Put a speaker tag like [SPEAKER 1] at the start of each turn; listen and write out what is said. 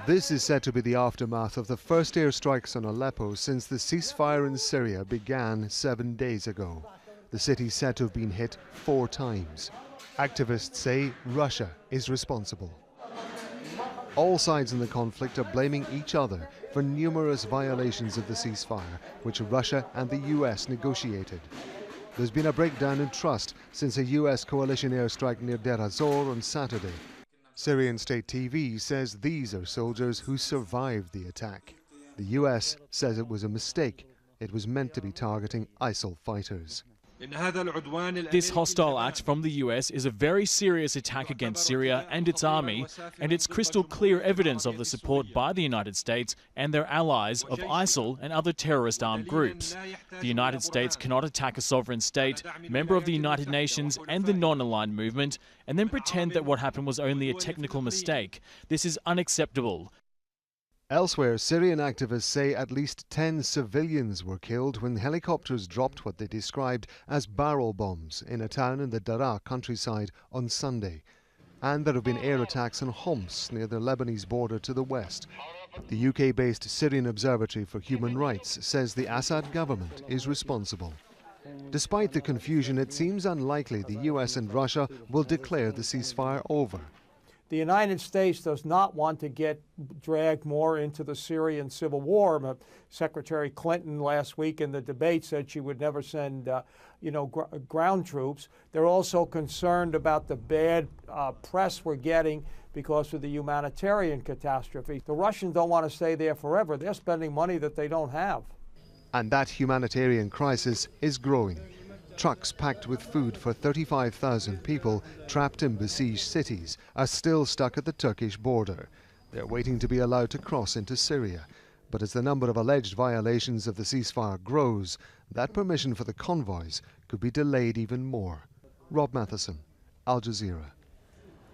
[SPEAKER 1] This is said to be the aftermath of the first airstrikes on Aleppo since the ceasefire in Syria began 7 days ago. The city is said to have been hit 4 times. Activists say Russia is responsible. All sides in the conflict are blaming each other for numerous violations of the ceasefire, which Russia and the US negotiated. There's been a breakdown in trust since a US coalition airstrike near Deir ez-Zor on Saturday. Syrian state TV says these are soldiers who survived the attack. The US says it was a mistake. It was meant to be targeting ISIL fighters.
[SPEAKER 2] This hostile act from the US is a very serious attack against Syria and its army, and it's crystal clear evidence of the support by the United States and their allies of ISIL and other terrorist armed groups. The United States cannot attack a sovereign state, member of the United Nations and the non-aligned movement, and then pretend that what happened was only a technical mistake. This is unacceptable.
[SPEAKER 1] Elsewhere, Syrian activists say at least 10 civilians were killed when helicopters dropped what they described as barrel bombs in a town in the Daraa countryside on Sunday. And there have been air attacks on Homs near the Lebanese border to the west. The UK-based Syrian Observatory for Human Rights says the Assad government is responsible. Despite the confusion, it seems unlikely the US and Russia will declare the ceasefire over.
[SPEAKER 3] The United States does not want to get dragged more into the Syrian civil war. Secretary Clinton last week in the debate said she would never send, ground troops. They're also concerned about the bad press we're getting because of the humanitarian catastrophe. The Russians don't want to stay there forever. They're spending money that they don't have.
[SPEAKER 1] And that humanitarian crisis is growing. Trucks packed with food for 35,000 people trapped in besieged cities are still stuck at the Turkish border. They're waiting to be allowed to cross into Syria. But as the number of alleged violations of the ceasefire grows, that permission for the convoys could be delayed even more. Rob Matheson, Al Jazeera.